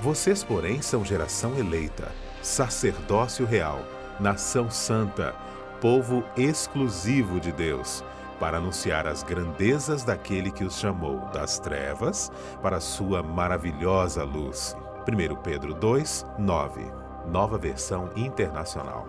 Vocês, porém, são geração eleita, sacerdócio real, nação santa, povo exclusivo de Deus, para anunciar as grandezas daquele que os chamou das trevas para a sua maravilhosa luz. 1 Pedro 2, 9, Nova Versão Internacional.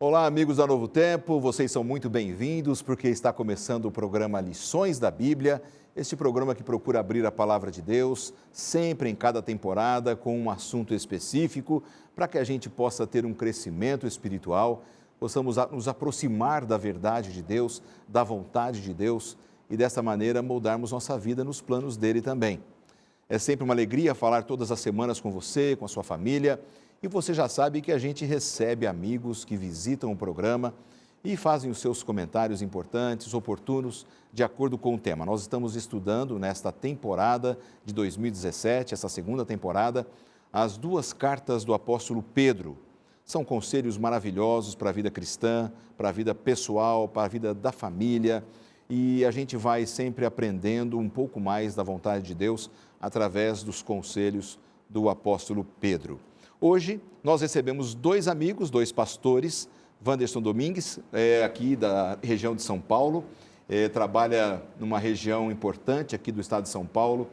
Olá, amigos da Novo Tempo, vocês são muito bem-vindos porque está começando o programa Lições da Bíblia, este programa que procura abrir a Palavra de Deus, sempre em cada temporada, com um assunto específico, para que a gente possa ter um crescimento espiritual, possamos nos aproximar da verdade de Deus, da vontade de Deus e dessa maneira moldarmos nossa vida nos planos dele também. É sempre uma alegria falar todas as semanas com você, com a sua família. E você já sabe que a gente recebe amigos que visitam o programa e fazem os seus comentários importantes, oportunos, de acordo com o tema. Nós estamos estudando nesta temporada de 2017, essa segunda temporada, as duas cartas do apóstolo Pedro. São conselhos maravilhosos para a vida cristã, para a vida pessoal, para a vida da família. E a gente vai sempre aprendendo um pouco mais da vontade de Deus através dos conselhos do apóstolo Pedro. Hoje, nós recebemos dois amigos, dois pastores, Wanderson Domingues, aqui da região de São Paulo, trabalha numa região importante aqui do estado de São Paulo,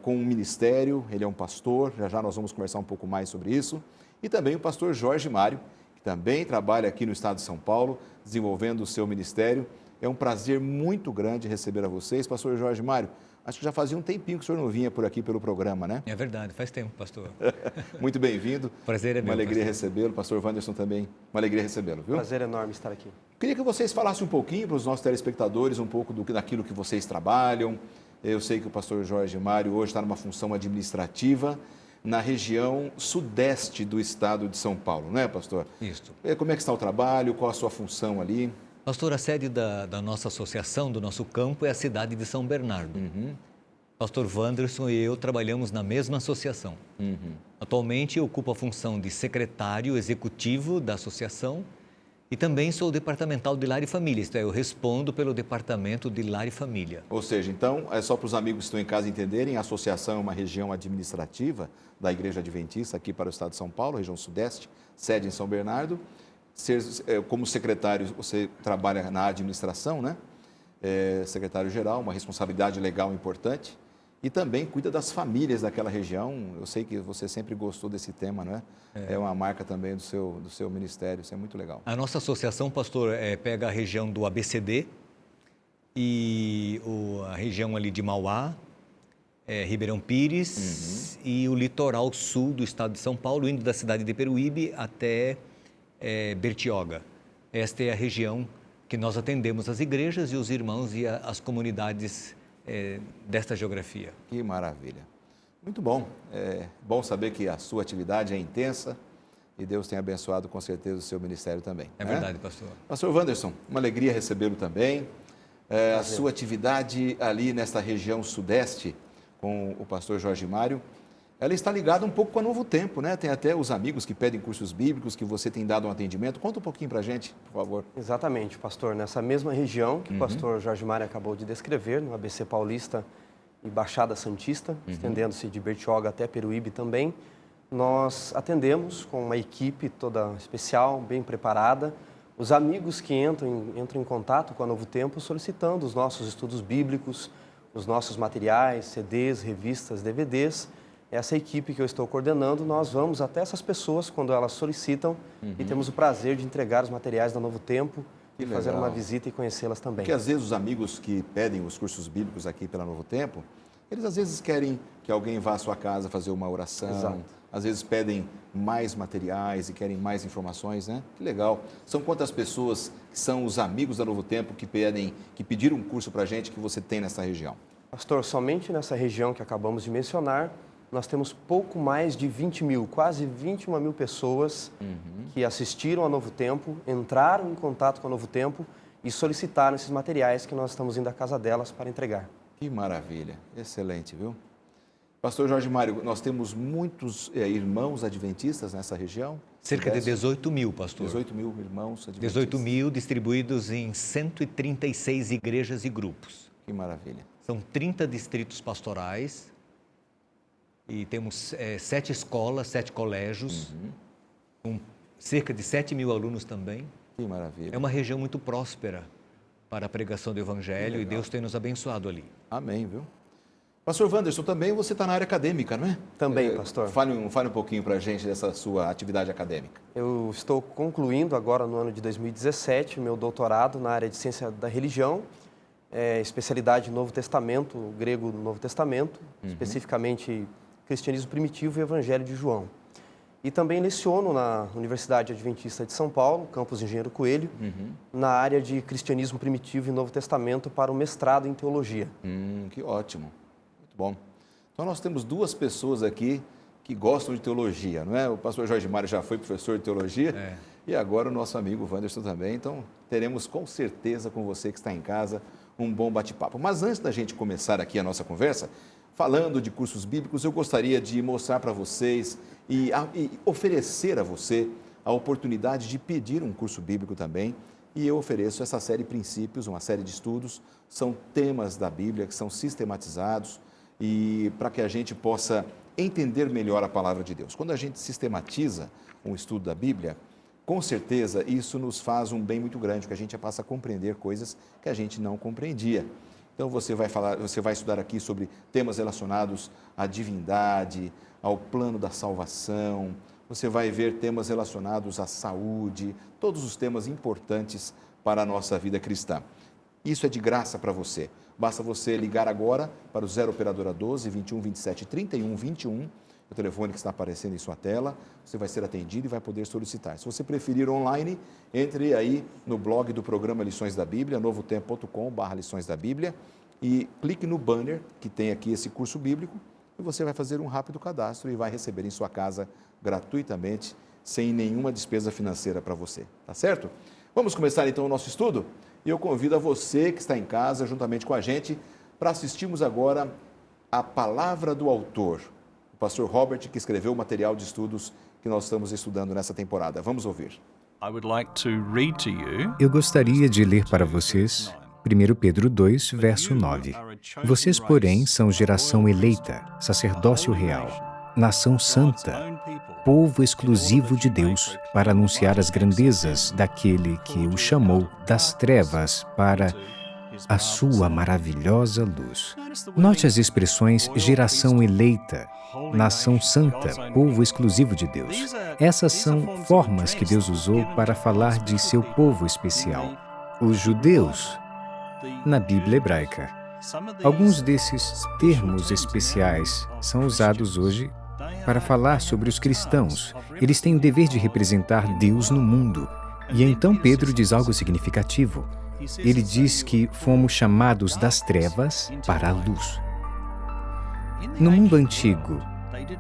com um ministério, ele é um pastor, já nós vamos conversar um pouco mais sobre isso, e também o pastor Jorge Mário, que também trabalha aqui no estado de São Paulo, desenvolvendo o seu ministério. É um prazer muito grande receber a vocês, pastor Jorge Mário. Acho que já fazia um tempinho que o senhor não vinha por aqui pelo programa, né? É verdade, faz tempo, pastor. Muito bem-vindo. Prazer é meu, uma alegria pastor. Recebê-lo. Pastor Wanderson também, uma alegria recebê-lo, viu? Prazer enorme estar aqui. Queria que vocês falassem um pouquinho para os nossos telespectadores, um pouco daquilo que vocês trabalham. Eu sei que o pastor Jorge Mário hoje está numa função administrativa na região sudeste do estado de São Paulo, não é, pastor? Isso. Como é que está o trabalho? Qual a sua função ali? Pastor, a sede da nossa associação, do nosso campo, é a cidade de São Bernardo. Pastor Wanderson e eu trabalhamos na mesma associação. Atualmente eu ocupo a função de secretário executivo da associação e também sou departamental de Lar e Família, isto é, eu respondo pelo departamento de Lar e Família. Ou seja, então, é só para os amigos que estão em casa entenderem, a associação é uma região administrativa da Igreja Adventista aqui para o estado de São Paulo, região sudeste, sede em São Bernardo. Como secretário, você trabalha na administração, né? Secretário-geral, uma responsabilidade legal importante. E também cuida das famílias daquela região. Eu sei que você sempre gostou desse tema, não é? É uma marca também do seu ministério, isso é muito legal. A nossa associação, pastor, pega a região do ABCD e a região ali de Mauá, Ribeirão Pires e o litoral sul do estado de São Paulo, indo da cidade de Peruíbe até Bertioga. Esta é a região que nós atendemos as igrejas e os irmãos e as comunidades desta geografia. Que maravilha. Muito bom. É bom saber que a sua atividade é intensa e Deus tem abençoado com certeza o seu ministério também. É verdade, pastor. Pastor Wanderson, uma alegria recebê-lo também. A sua atividade ali nesta região sudeste com o pastor Jorge Mário, ela está ligada um pouco com a Novo Tempo, né? Tem até os amigos que pedem cursos bíblicos, que você tem dado um atendimento. Conta um pouquinho para a gente, por favor. Exatamente, pastor. Nessa mesma região que o pastor Jorge Mário acabou de descrever, no ABC Paulista e Baixada Santista, estendendo-se de Bertioga até Peruíbe também, nós atendemos com uma equipe toda especial, bem preparada, os amigos que entram em contato com a Novo Tempo solicitando os nossos estudos bíblicos, os nossos materiais, CDs, revistas, DVDs. Essa equipe que eu estou coordenando, nós vamos até essas pessoas quando elas solicitam e temos o prazer de entregar os materiais da Novo Tempo e fazer uma visita e conhecê-las também. Porque às vezes os amigos que pedem os cursos bíblicos aqui pela Novo Tempo, eles às vezes querem que alguém vá à sua casa fazer uma oração. Exato. Às vezes pedem mais materiais e querem mais informações, né? Que legal. São quantas pessoas que são os amigos da Novo Tempo que pediram um curso para a gente que você tem nessa região? Pastor, somente nessa região que acabamos de mencionar, nós temos pouco mais de 20 mil, quase 21 mil pessoas que assistiram a Novo Tempo, entraram em contato com a Novo Tempo e solicitaram esses materiais que nós estamos indo à casa delas para entregar. Que maravilha, excelente, viu? Pastor Jorge Mário, nós temos muitos irmãos adventistas nessa região? Cerca de 18 mil, pastor. 18 mil irmãos adventistas. 18 mil distribuídos em 136 igrejas e grupos. Que maravilha. São 30 distritos pastorais e temos 7 escolas, 7 colégios, com cerca de 7 mil alunos também. Que maravilha. É uma região muito próspera para a pregação do Evangelho e Deus tem nos abençoado ali. Amém, viu? Pastor Wanderson, também você está na área acadêmica, não é? Também, pastor. Fale um pouquinho para a gente dessa sua atividade acadêmica. Eu estou concluindo agora no ano de 2017 o meu doutorado na área de ciência da religião, especialidade Novo Testamento, grego do Novo Testamento, especificamente cristianismo primitivo e evangelho de João. E também leciono na Universidade Adventista de São Paulo, campus Engenheiro Coelho, na área de cristianismo primitivo e Novo Testamento para o mestrado em teologia. Que ótimo. Bom, então nós temos 2 pessoas aqui que gostam de teologia, não é? O pastor Jorge Mário já foi professor de teologia e agora o nosso amigo Wanderson também. Então teremos com certeza com você que está em casa um bom bate-papo. Mas antes da gente começar aqui a nossa conversa, falando de cursos bíblicos, eu gostaria de mostrar para vocês e oferecer a você a oportunidade de pedir um curso bíblico também. E eu ofereço essa série Princípios, uma série de estudos, são temas da Bíblia que são sistematizados, e para que a gente possa entender melhor a palavra de Deus. Quando a gente sistematiza um estudo da Bíblia, com certeza isso nos faz um bem muito grande, porque a gente já passa a compreender coisas que a gente não compreendia. Então você vai estudar aqui sobre temas relacionados à divindade, ao plano da salvação, você vai ver temas relacionados à saúde, todos os temas importantes para a nossa vida cristã. Isso é de graça para você. Basta você ligar agora para o 0 Operadora 12 21 27 31 21, o telefone que está aparecendo em sua tela. Você vai ser atendido e vai poder solicitar. Se você preferir online, entre aí no blog do programa Lições da Bíblia, novotempo.com/lições da Bíblia, e clique no banner que tem aqui esse curso bíblico e você vai fazer um rápido cadastro e vai receber em sua casa gratuitamente, sem nenhuma despesa financeira para você. Tá certo? Vamos começar então o nosso estudo? E eu convido a você que está em casa, juntamente com a gente, para assistirmos agora a palavra do autor, o pastor Robert, que escreveu o material de estudos que nós estamos estudando nessa temporada. Vamos ouvir. Eu gostaria de ler para vocês 1 Pedro 2, verso 9. Vocês, porém, são geração eleita, sacerdócio real, nação santa, povo exclusivo de Deus, para anunciar as grandezas daquele que o chamou das trevas para a sua maravilhosa luz. Note as expressões geração eleita, nação santa, povo exclusivo de Deus. Essas são formas que Deus usou para falar de seu povo especial, os judeus, na Bíblia hebraica. Alguns desses termos especiais são usados hoje para falar sobre os cristãos. Eles têm o dever de representar Deus no mundo. E então Pedro diz algo significativo. Ele diz que fomos chamados das trevas para a luz. No mundo antigo,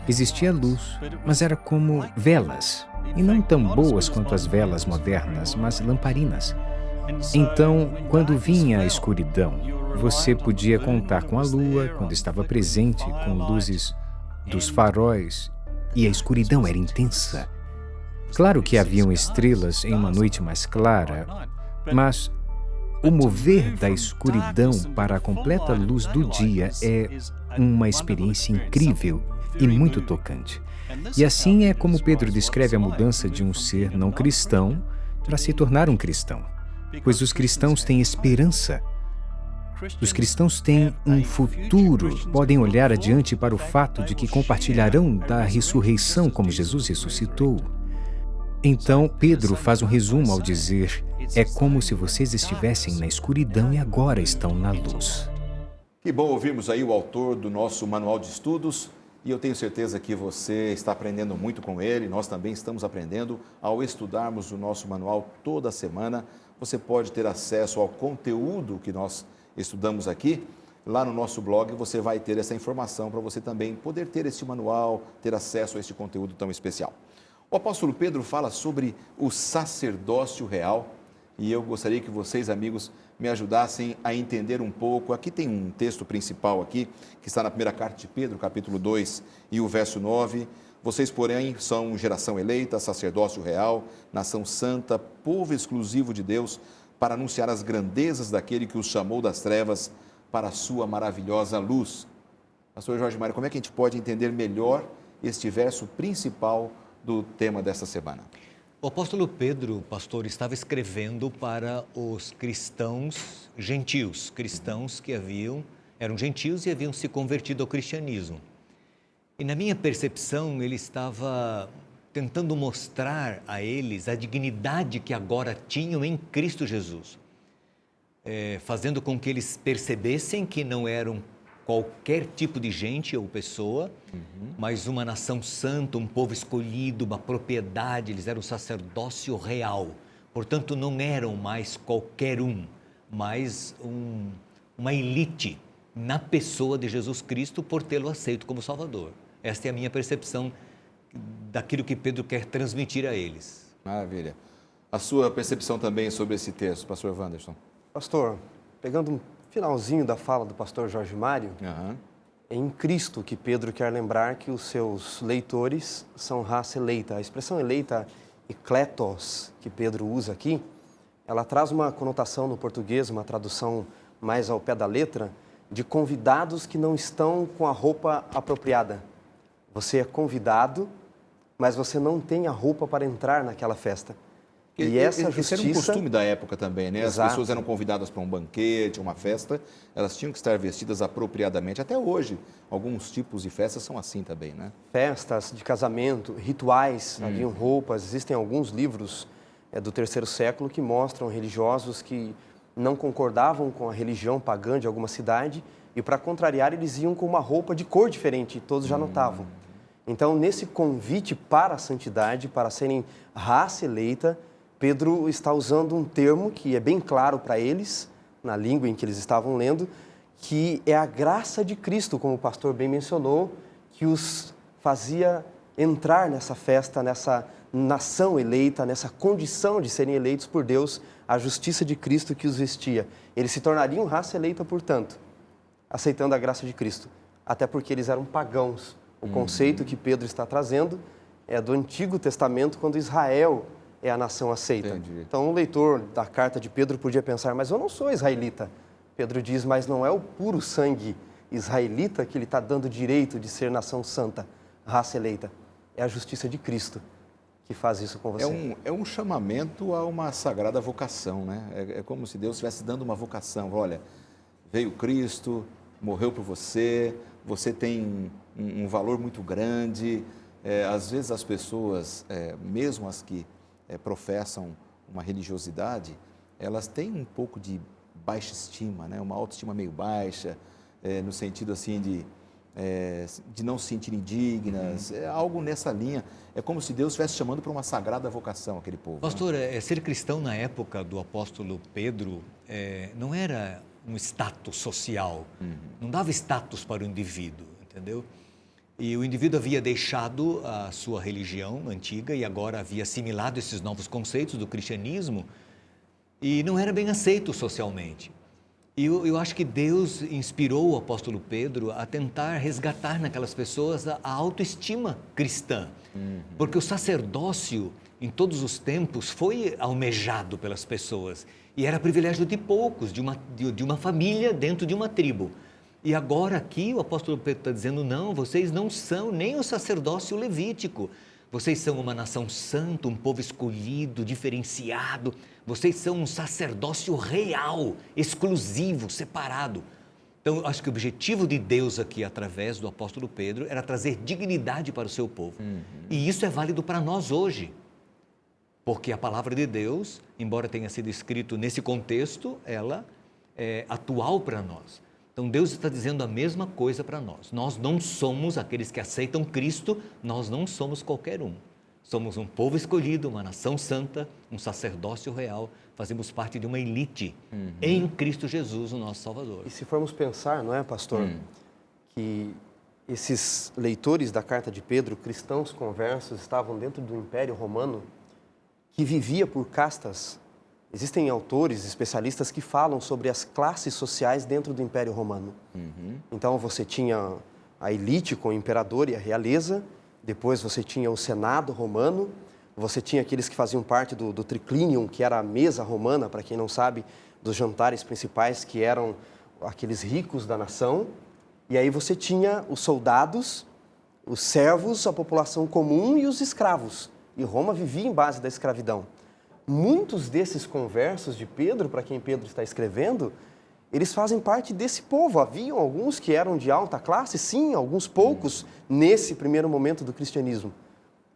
existia luz, mas era como velas, e não tão boas quanto as velas modernas, mas lamparinas. Então, quando vinha a escuridão, você podia contar com a lua quando estava presente, com luzes dos faróis, e a escuridão era intensa. Claro que haviam estrelas em uma noite mais clara, mas o mover da escuridão para a completa luz do dia é uma experiência incrível e muito tocante. E assim é como Pedro descreve a mudança de um ser não cristão para se tornar um cristão. Pois os cristãos têm esperança. Os cristãos têm um futuro, podem olhar adiante para o fato de que compartilharão da ressurreição como Jesus ressuscitou. Então, Pedro faz um resumo ao dizer: é como se vocês estivessem na escuridão e agora estão na luz. Que bom ouvirmos aí o autor do nosso manual de estudos, e eu tenho certeza que você está aprendendo muito com ele. Nós também estamos aprendendo ao estudarmos o nosso manual toda semana. Você pode ter acesso ao conteúdo que nós estudamos aqui. Lá no nosso blog você vai ter essa informação para você também poder ter esse manual, ter acesso a este conteúdo tão especial. O apóstolo Pedro fala sobre o sacerdócio real e eu gostaria que vocês, amigos, me ajudassem a entender um pouco. Aqui tem um texto principal aqui, que está na primeira carta de Pedro, capítulo 2 e o verso 9. Vocês, porém, são geração eleita, sacerdócio real, nação santa, povo exclusivo de Deus, para anunciar as grandezas daquele que os chamou das trevas para a sua maravilhosa luz. Pastor Jorge Mário, como é que a gente pode entender melhor este verso principal do tema desta semana? O apóstolo Pedro, pastor, estava escrevendo para os cristãos gentios, cristãos que eram gentios e haviam se convertido ao cristianismo. E na minha percepção, ele estava tentando mostrar a eles a dignidade que agora tinham em Cristo Jesus, fazendo com que eles percebessem que não eram qualquer tipo de gente ou pessoa, mas uma nação santa, um povo escolhido, uma propriedade, eles eram sacerdócio real. Portanto, não eram mais qualquer mas uma elite na pessoa de Jesus Cristo por tê-lo aceito como Salvador. Esta é a minha percepção daquilo que Pedro quer transmitir a eles. Maravilha. A sua percepção também sobre esse texto, pastor Wanderson? Pastor, pegando um finalzinho da fala do pastor Jorge Mário, é em Cristo que Pedro quer lembrar que os seus leitores são raça eleita. A expressão eleita, ekletos, que Pedro usa aqui, ela traz uma conotação no português, uma tradução mais ao pé da letra, de convidados que não estão com a roupa apropriada. Você é convidado, mas você não tem a roupa para entrar naquela festa. E essa justiça... Esse era um costume da época também, né? Exato. As pessoas eram convidadas para um banquete, uma festa, elas tinham que estar vestidas apropriadamente. Até hoje, alguns tipos de festas são assim também, né? Festas de casamento, rituais, haviam roupas. Existem alguns livros do terceiro século que mostram religiosos que não concordavam com a religião pagã de alguma cidade e, para contrariar, eles iam com uma roupa de cor diferente, todos já notavam. Então, nesse convite para a santidade, para serem raça eleita, Pedro está usando um termo que é bem claro para eles, na língua em que eles estavam lendo, que é a graça de Cristo, como o pastor bem mencionou, que os fazia entrar nessa festa, nessa nação eleita, nessa condição de serem eleitos por Deus, a justiça de Cristo que os vestia. Eles se tornariam raça eleita, portanto, aceitando a graça de Cristo, até porque eles eram pagãos. O conceito que Pedro está trazendo é do Antigo Testamento, quando Israel é a nação aceita. Entendi. Então, o leitor da carta de Pedro podia pensar, mas eu não sou israelita. Pedro diz, mas não é o puro sangue israelita que ele está dando direito de ser nação santa, raça eleita. É a justiça de Cristo que faz isso com você. É um chamamento a uma sagrada vocação, né? É como se Deus estivesse dando uma vocação. Olha, veio Cristo, morreu por você, você tem um valor muito grande. Às vezes as pessoas, mesmo as que professam uma religiosidade, elas têm um pouco de baixa estima, né? Uma autoestima meio baixa, no sentido assim de não se sentirem dignas, é algo nessa linha. É como se Deus estivesse chamando para uma sagrada vocação aquele povo. Pastor, ser cristão na época do apóstolo Pedro não era um status social, não dava status para o indivíduo, entendeu? E o indivíduo havia deixado a sua religião antiga e agora havia assimilado esses novos conceitos do cristianismo e não era bem aceito socialmente. E eu acho que Deus inspirou o apóstolo Pedro a tentar resgatar naquelas pessoas a autoestima cristã. Porque o sacerdócio, em todos os tempos, foi almejado pelas pessoas. E era privilégio de poucos, de uma família dentro de uma tribo. E agora aqui o apóstolo Pedro está dizendo, não, vocês não são nem o sacerdócio levítico. Vocês são uma nação santa, um povo escolhido, diferenciado. Vocês são um sacerdócio real, exclusivo, separado. Então, acho que o objetivo de Deus aqui, através do apóstolo Pedro, era trazer dignidade para o seu povo. E isso é válido para nós hoje. Porque a palavra de Deus, embora tenha sido escrito nesse contexto, ela é atual para nós. Então, Deus está dizendo a mesma coisa para nós. Nós não somos aqueles que aceitam Cristo, nós não somos qualquer um. Somos um povo escolhido, uma nação santa, um sacerdócio real, fazemos parte de uma elite em Cristo Jesus, o nosso Salvador. E se formos pensar, não é, pastor, que esses leitores da carta de Pedro, cristãos conversos, estavam dentro do Império Romano, que vivia por castas. Existem autores, especialistas que falam sobre as classes sociais dentro do Império Romano. Então, você tinha a elite com o imperador e a realeza, depois você tinha o Senado romano, você tinha aqueles que faziam parte do triclinium, que era a mesa romana, para quem não sabe, dos jantares principais, que eram aqueles ricos da nação. E aí você tinha os soldados, os servos, a população comum e os escravos. E Roma vivia em base da escravidão. Muitos desses conversos de Pedro, para quem Pedro está escrevendo, eles fazem parte desse povo. Haviam alguns que eram de alta classe, sim, alguns poucos, nesse primeiro momento do cristianismo.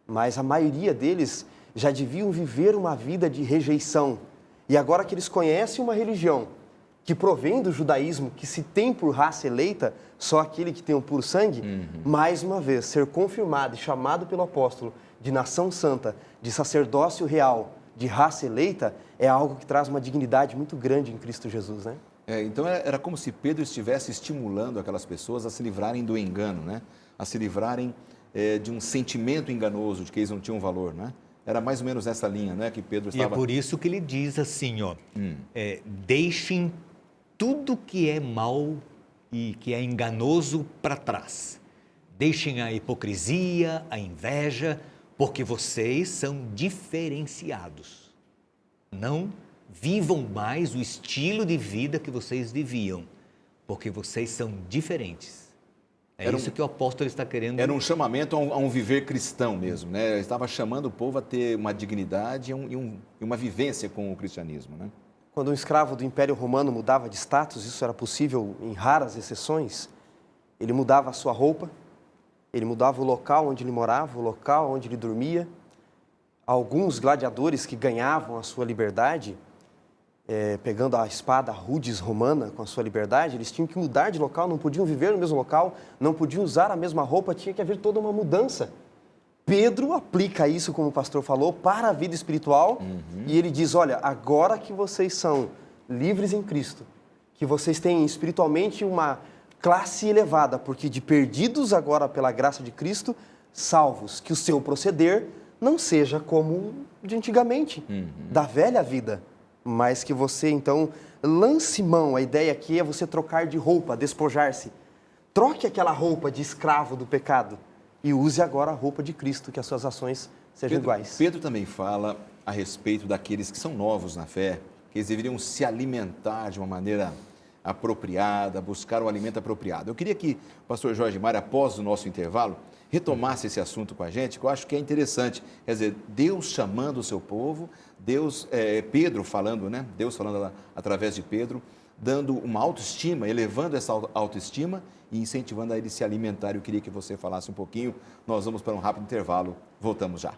Mas a maioria deles já deviam viver uma vida de rejeição. E agora que eles conhecem uma religião que provém do judaísmo, que se tem por raça eleita, só aquele que tem o puro sangue, mais uma vez, ser confirmado e chamado pelo apóstolo de nação santa, de sacerdócio real, de raça eleita, é algo que traz uma dignidade muito grande em Cristo Jesus, né? Então era como se Pedro estivesse estimulando aquelas pessoas a se livrarem do engano, né? A se livrarem de um sentimento enganoso de que eles não tinham valor, né? Era mais ou menos essa linha, né, que Pedro estava... E é por isso que ele diz assim, ó, deixem tudo que é mal e que é enganoso para trás. Deixem a hipocrisia, a inveja, porque vocês são diferenciados. Não vivam mais o estilo de vida que vocês viviam, porque vocês são diferentes. É isso que o apóstolo está querendo. Era um chamamento a um viver cristão mesmo, né? Ele estava chamando o povo a ter uma dignidade e uma vivência com o cristianismo, né? Quando um escravo do Império Romano mudava de status, isso era possível em raras exceções, ele mudava a sua roupa, ele mudava o local onde ele morava, o local onde ele dormia. Alguns gladiadores que ganhavam a sua liberdade, pegando a espada rudis romana com a sua liberdade, eles tinham que mudar de local, não podiam viver no mesmo local, não podiam usar a mesma roupa, tinha que haver toda uma mudança. Pedro aplica isso, como o pastor falou, para a vida espiritual, e ele diz, olha, agora que vocês são livres em Cristo, que vocês têm espiritualmente uma classe elevada, porque de perdidos agora pela graça de Cristo, salvos, que o seu proceder não seja como de antigamente, da velha vida, mas que você, então, lance mão. A ideia aqui é você trocar de roupa, despojar-se. Troque aquela roupa de escravo do pecado e use agora a roupa de Cristo, que as suas ações sejam iguais. Pedro também fala a respeito daqueles que são novos na fé, que eles deveriam se alimentar de uma maneira apropriada, buscar o alimento apropriado. Eu queria que o pastor Jorge Mário, após o nosso intervalo, retomasse esse assunto com a gente, que eu acho que é interessante. Quer dizer, Deus chamando o seu povo, Pedro falando, né? Deus falando através de Pedro, dando uma autoestima, elevando essa autoestima e incentivando a ele se alimentar. Eu queria que você falasse um pouquinho. Nós vamos para um rápido intervalo. Voltamos já.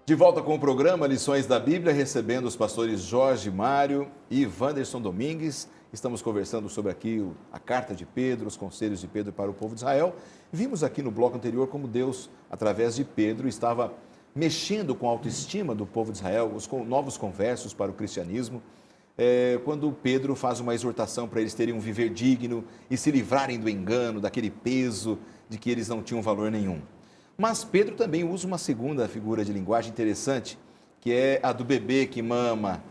De volta com o programa Lições da Bíblia, recebendo os pastores Jorge Mário e Wanderson Domingues. Estamos conversando sobre aqui a carta de Pedro, os conselhos de Pedro para o povo de Israel. Vimos aqui no bloco anterior como Deus, através de Pedro, estava mexendo com a autoestima do povo de Israel, os novos conversos para o cristianismo. Quando Pedro faz uma exortação para eles terem um viver digno e se livrarem do engano, daquele peso de que eles não tinham valor nenhum. Mas Pedro também usa uma segunda figura de linguagem interessante, que é a do bebê que mama,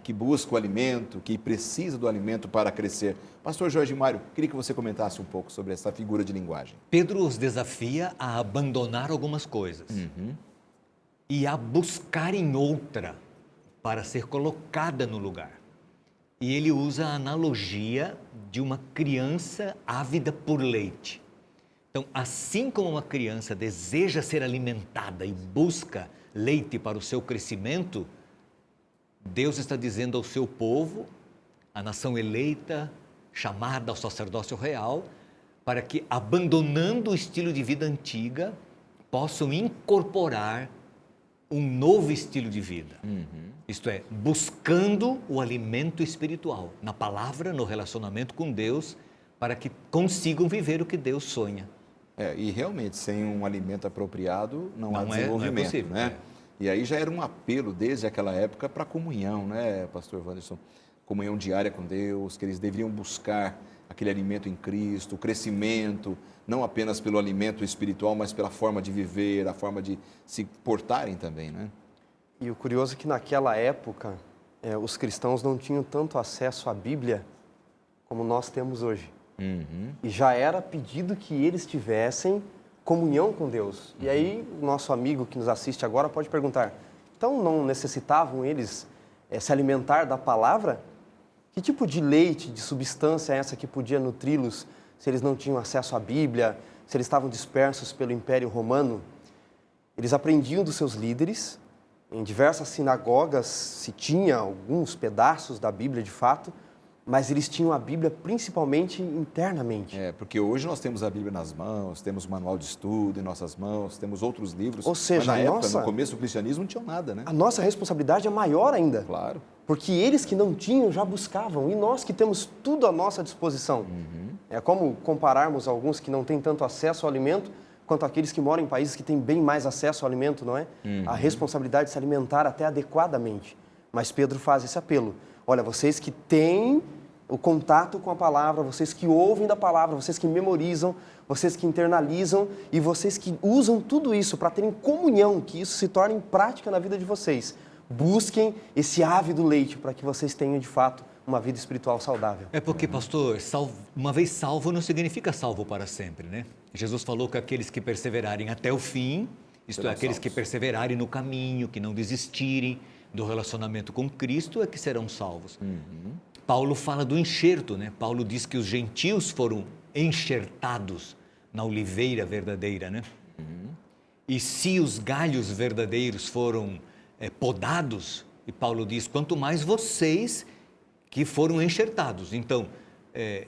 que busca o alimento, que precisa do alimento para crescer. Pastor Jorge Mário, queria que você comentasse um pouco sobre essa figura de linguagem. Pedro os desafia a abandonar algumas coisas e a buscarem outra para ser colocada no lugar. E ele usa a analogia de uma criança ávida por leite. Então, assim como uma criança deseja ser alimentada e busca leite para o seu crescimento, Deus está dizendo ao seu povo, a nação eleita, chamada ao sacerdócio real, para que, abandonando o estilo de vida antiga, possam incorporar um novo estilo de vida. Isto é, buscando o alimento espiritual, na palavra, no relacionamento com Deus, para que consigam viver o que Deus sonha. E realmente, sem um alimento apropriado, não há desenvolvimento, não é possível, né? E aí já era um apelo desde aquela época para a comunhão, né, pastor Wanderson? Comunhão diária com Deus, que eles deveriam buscar aquele alimento em Cristo, o crescimento, não apenas pelo alimento espiritual, mas pela forma de viver, a forma de se portarem também, né? E o curioso é que naquela época, os cristãos não tinham tanto acesso à Bíblia como nós temos hoje. E já era pedido que eles tivessem comunhão com Deus. E aí, o nosso amigo que nos assiste agora pode perguntar, então não necessitavam eles se alimentar da palavra? Que tipo de leite, de substância é essa que podia nutri-los se eles não tinham acesso à Bíblia, se eles estavam dispersos pelo Império Romano? Eles aprendiam dos seus líderes, em diversas sinagogas se tinha alguns pedaços da Bíblia de fato, mas eles tinham a Bíblia principalmente internamente. Porque hoje nós temos a Bíblia nas mãos, temos o manual de estudo em nossas mãos, temos outros livros. Ou seja, mas na época, no começo do cristianismo, não tinha nada, né? A nossa responsabilidade é maior ainda. Claro. Porque eles que não tinham já buscavam, e nós que temos tudo à nossa disposição. É como compararmos alguns que não têm tanto acesso ao alimento, quanto aqueles que moram em países que têm bem mais acesso ao alimento, não é? A responsabilidade de se alimentar até adequadamente. Mas Pedro faz esse apelo. Olha, vocês que têm o contato com a palavra, vocês que ouvem da palavra, vocês que memorizam, vocês que internalizam e vocês que usam tudo isso para terem comunhão, que isso se torne em prática na vida de vocês. Busquem esse ávido leite para que vocês tenham, de fato, uma vida espiritual saudável. É porque, pastor, uma vez salvo não significa salvo para sempre, né? Jesus falou que aqueles que perseverarem até o fim, isto é, aqueles que perseverarem no caminho, que não desistirem do relacionamento com Cristo, é que serão salvos. Paulo fala do enxerto, né? Paulo diz que os gentios foram enxertados na oliveira verdadeira, né? E se os galhos verdadeiros foram podados, e Paulo diz, quanto mais vocês que foram enxertados. Então,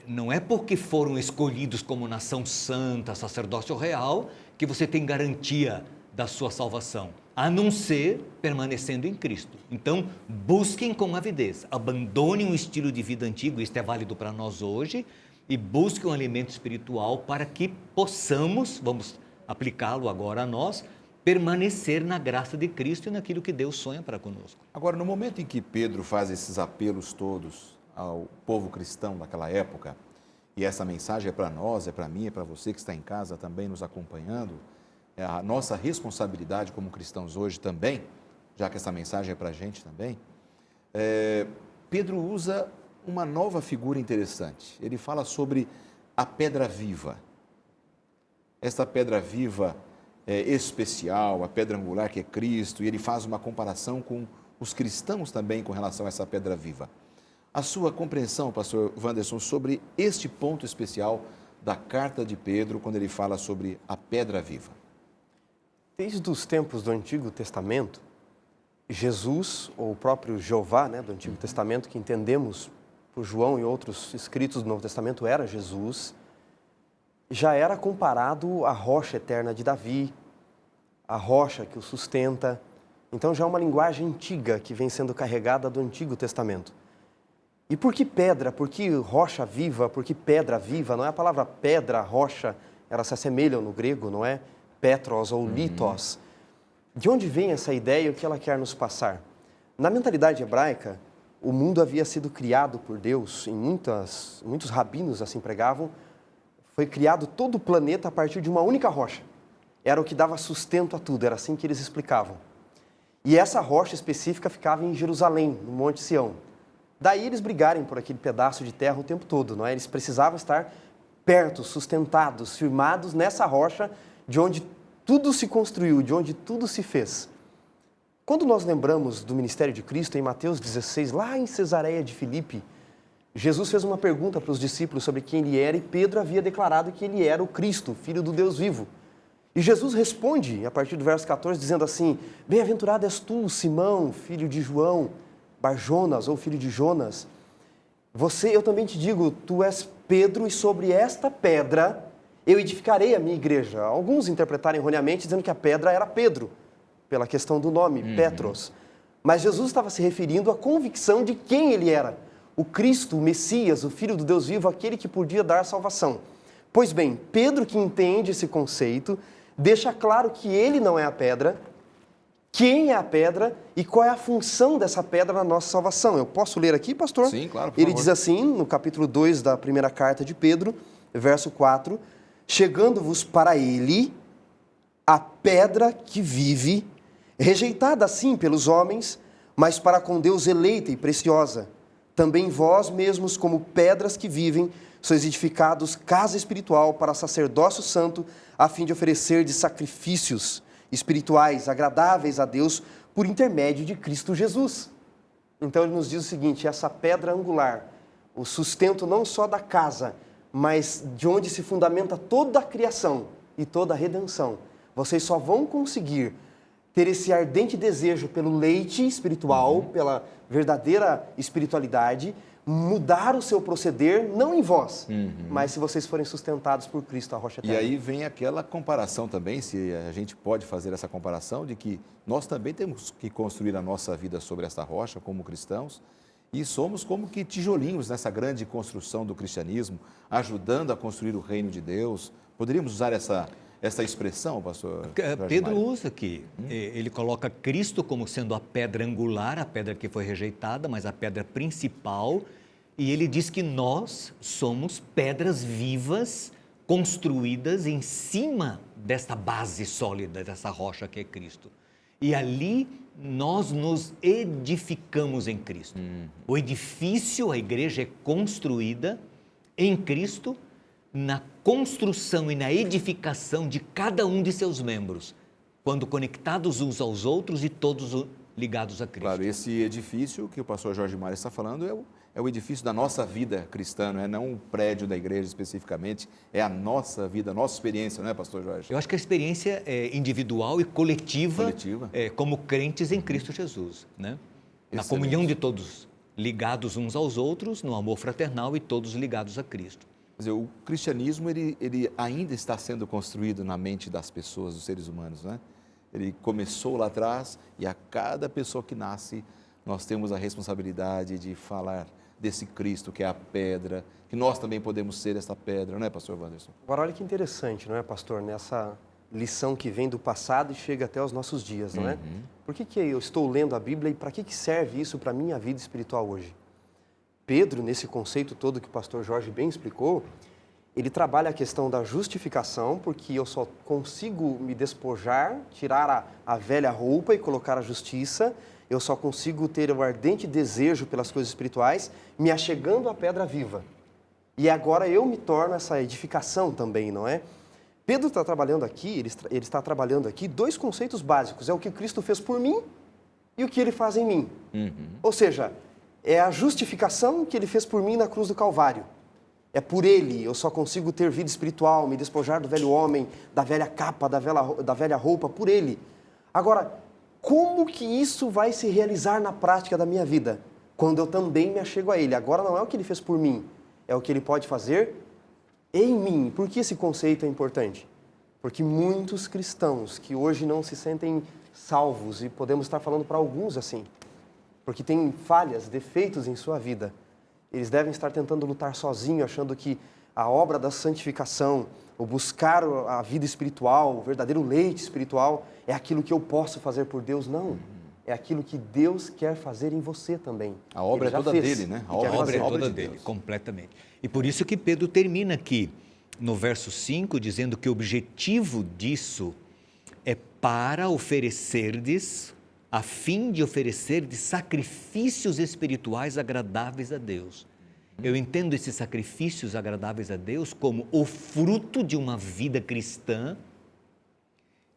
não é porque foram escolhidos como nação santa, sacerdócio real, que você tem garantia da sua salvação, a não ser permanecendo em Cristo. Então, busquem com avidez, abandonem um estilo de vida antigo, isto é válido para nós hoje, e busquem um alimento espiritual para que possamos, vamos aplicá-lo agora a nós, permanecer na graça de Cristo e naquilo que Deus sonha para conosco. Agora, no momento em que Pedro faz esses apelos todos ao povo cristão daquela época, e essa mensagem é para nós, é para mim, é para você que está em casa também nos acompanhando, é a nossa responsabilidade como cristãos hoje também, já que essa mensagem é para a gente também, Pedro usa uma nova figura interessante. Ele fala sobre a pedra viva. Esta pedra viva especial, a pedra angular que é Cristo, e ele faz uma comparação com os cristãos também com relação a essa pedra viva. A sua compreensão, pastor Wanderson, sobre este ponto especial da carta de Pedro, quando ele fala sobre a pedra viva. Desde os tempos do Antigo Testamento, Jesus, ou o próprio Jeová, né, do Antigo Testamento, que entendemos por João e outros escritos do Novo Testamento, era Jesus, já era comparado à rocha eterna de Davi, a rocha que o sustenta. Então já é uma linguagem antiga que vem sendo carregada do Antigo Testamento. E por que pedra? Por que rocha viva? Por que pedra viva? Não é a palavra pedra, rocha, elas se assemelham no grego, não é? Petros ou litos. De onde vem essa ideia e o que ela quer nos passar? Na mentalidade hebraica, o mundo havia sido criado por Deus, muitos rabinos assim pregavam, foi criado todo o planeta a partir de uma única rocha. Era o que dava sustento a tudo, era assim que eles explicavam. E essa rocha específica ficava em Jerusalém, no Monte Sião. Daí eles brigarem por aquele pedaço de terra o tempo todo, não é? Eles precisavam estar perto, sustentados, firmados nessa rocha de onde tudo se construiu, de onde tudo se fez. Quando nós lembramos do ministério de Cristo, em Mateus 16, lá em Cesareia de Filipe, Jesus fez uma pergunta para os discípulos sobre quem ele era e Pedro havia declarado que ele era o Cristo, Filho do Deus vivo. E Jesus responde, a partir do verso 14, dizendo assim, bem-aventurado és tu, Simão, filho de João, Barjonas, ou filho de Jonas. Eu também te digo, tu és Pedro e sobre esta pedra eu edificarei a minha igreja. Alguns interpretaram erroneamente dizendo que a pedra era Pedro, pela questão do nome, Petros. Mas Jesus estava se referindo à convicção de quem ele era. O Cristo, o Messias, o Filho do Deus vivo, aquele que podia dar salvação. Pois bem, Pedro, que entende esse conceito, deixa claro que ele não é a pedra, quem é a pedra e qual é a função dessa pedra na nossa salvação. Eu posso ler aqui, pastor? Sim, claro, por Ele favor. diz assim, no capítulo 2 da primeira carta de Pedro, verso 4, chegando-vos para ele a pedra que vive, rejeitada assim pelos homens, mas para com Deus eleita e preciosa. Também vós mesmos, como pedras que vivem, sois edificados casa espiritual para sacerdócio santo, a fim de oferecer de sacrifícios espirituais agradáveis a Deus por intermédio de Cristo Jesus. Então ele nos diz o seguinte: essa pedra angular, o sustento não só da casa, mas de onde se fundamenta toda a criação e toda a redenção. Vocês só vão conseguir ter esse ardente desejo pelo leite espiritual, pela verdadeira espiritualidade, mudar o seu proceder, não em vós, mas se vocês forem sustentados por Cristo, a rocha eterna. E aí vem aquela comparação também, se a gente pode fazer essa comparação, de que nós também temos que construir a nossa vida sobre essa rocha como cristãos, e somos como que tijolinhos nessa grande construção do cristianismo, ajudando a construir o reino de Deus. Poderíamos usar essa expressão, pastor Jorge Pedro Mário? usa aqui, ele coloca Cristo como sendo a pedra angular, a pedra que foi rejeitada, mas a pedra principal, e ele diz que nós somos pedras vivas, construídas em cima desta base sólida, dessa rocha que é Cristo. E ali nós nos edificamos em Cristo. O edifício, a igreja é construída em Cristo, na construção e na edificação de cada um de seus membros, quando conectados uns aos outros e todos ligados a Cristo. Claro, esse edifício que o pastor Jorge Mário está falando é o edifício da nossa vida cristã, não um prédio da igreja especificamente, é a nossa vida, a nossa experiência, não é, pastor Jorge? Eu acho que a experiência é individual e coletiva. Como crentes em Cristo Jesus, né? Na comunhão de todos, ligados uns aos outros, no amor fraternal e todos ligados a Cristo. Quer dizer, o cristianismo ele ainda está sendo construído na mente das pessoas, dos seres humanos, né? Ele começou lá atrás e a cada pessoa que nasce, nós temos a responsabilidade de falar desse Cristo que é a pedra, que nós também podemos ser essa pedra, não é, pastor Wanderson? Agora, olha que interessante, não é, pastor? Nessa lição que vem do passado e chega até os nossos dias, não é? Por que eu estou lendo a Bíblia e para que serve isso para a minha vida espiritual hoje? Pedro, nesse conceito todo que o pastor Jorge bem explicou, ele trabalha a questão da justificação, porque eu só consigo me despojar, tirar a velha roupa e colocar a justiça, eu só consigo ter o ardente desejo pelas coisas espirituais, me achegando à pedra viva. E agora eu me torno essa edificação também, não é? Pedro está trabalhando aqui, ele está trabalhando aqui dois conceitos básicos, é o que Cristo fez por mim e o que ele faz em mim. Ou seja, é a justificação que ele fez por mim na cruz do Calvário. É por ele, eu só consigo ter vida espiritual, me despojar do velho homem, da velha capa, da velha roupa, por ele. Agora, como que isso vai se realizar na prática da minha vida? Quando eu também me achego a ele. Agora não é o que ele fez por mim, é o que ele pode fazer em mim. Por que esse conceito é importante? Porque muitos cristãos que hoje não se sentem salvos, e podemos estar falando para alguns assim, porque têm falhas, defeitos em sua vida, eles devem estar tentando lutar sozinho, achando que a obra da santificação, o buscar a vida espiritual, o verdadeiro leite espiritual, é aquilo que eu posso fazer por Deus. Não, é aquilo que Deus quer fazer em você também. A obra é toda dele, né? A obra é toda dele, completamente. E por isso que Pedro termina aqui, no verso 5, dizendo que o objetivo disso é para oferecerdes, a fim de oferecerdes sacrifícios espirituais agradáveis a Deus. Eu entendo esses sacrifícios agradáveis a Deus como o fruto de uma vida cristã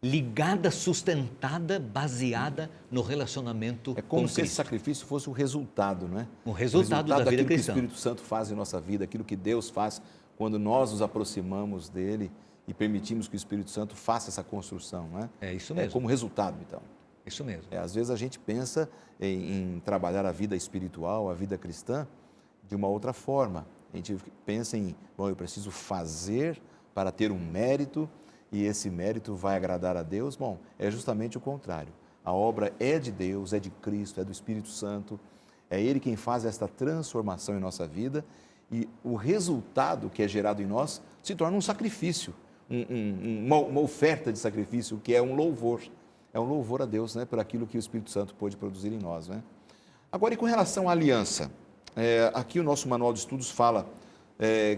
ligada, sustentada, baseada no relacionamento com Cristo. É como se esse sacrifício fosse o resultado, não é? O resultado da vida cristã. Que o Espírito Santo faz em nossa vida, aquilo que Deus faz quando nós nos aproximamos dele e permitimos que o Espírito Santo faça essa construção, não é? É isso mesmo. É como resultado, então. Isso mesmo. Às vezes a gente pensa em trabalhar a vida espiritual, a vida cristã, de uma outra forma. A gente pensa eu preciso fazer para ter um mérito e esse mérito vai agradar a Deus. Bom, é justamente o contrário. A obra é de Deus, é de Cristo, é do Espírito Santo. É Ele quem faz esta transformação em nossa vida e o resultado que é gerado em nós se torna um sacrifício, uma oferta de sacrifício, que é um louvor. É um louvor a Deus, né, por aquilo que o Espírito Santo pôde produzir em nós, né? Agora, e com relação à aliança? Aqui o nosso manual de estudos fala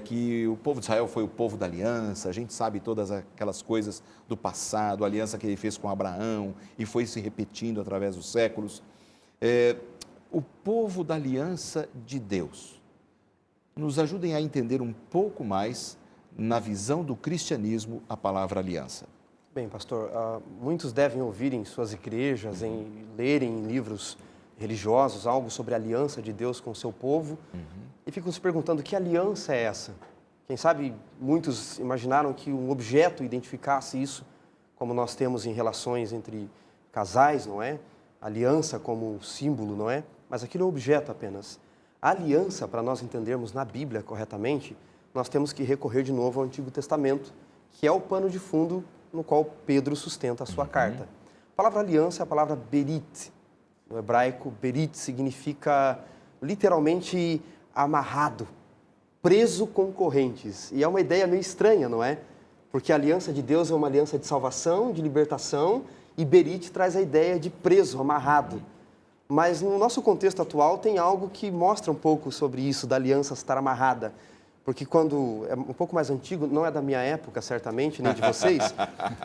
que o povo de Israel foi o povo da aliança, a gente sabe todas aquelas coisas do passado, a aliança que ele fez com Abraão e foi se repetindo através dos séculos. O povo da aliança de Deus. Nos ajudem a entender um pouco mais, na visão do cristianismo, a palavra aliança. Bem, pastor, muitos devem ouvir em suas igrejas, lerem em livros religiosos algo sobre a aliança de Deus com o seu povo e ficam se perguntando que aliança é essa? Quem sabe muitos imaginaram que um objeto identificasse isso, como nós temos em relações entre casais, não é? Aliança como símbolo, não é? Mas aquilo é objeto apenas. A aliança, para nós entendermos na Bíblia corretamente, nós temos que recorrer de novo ao Antigo Testamento, que é o pano de fundo no qual Pedro sustenta a sua carta. A palavra aliança é a palavra berit. No hebraico, berit significa literalmente amarrado, preso com correntes. E é uma ideia meio estranha, não é? Porque a aliança de Deus é uma aliança de salvação, de libertação, e berit traz a ideia de preso, amarrado. Mas no nosso contexto atual tem algo que mostra um pouco sobre isso, da aliança estar amarrada. Porque quando é um pouco mais antigo, não é da minha época, certamente, nem de vocês,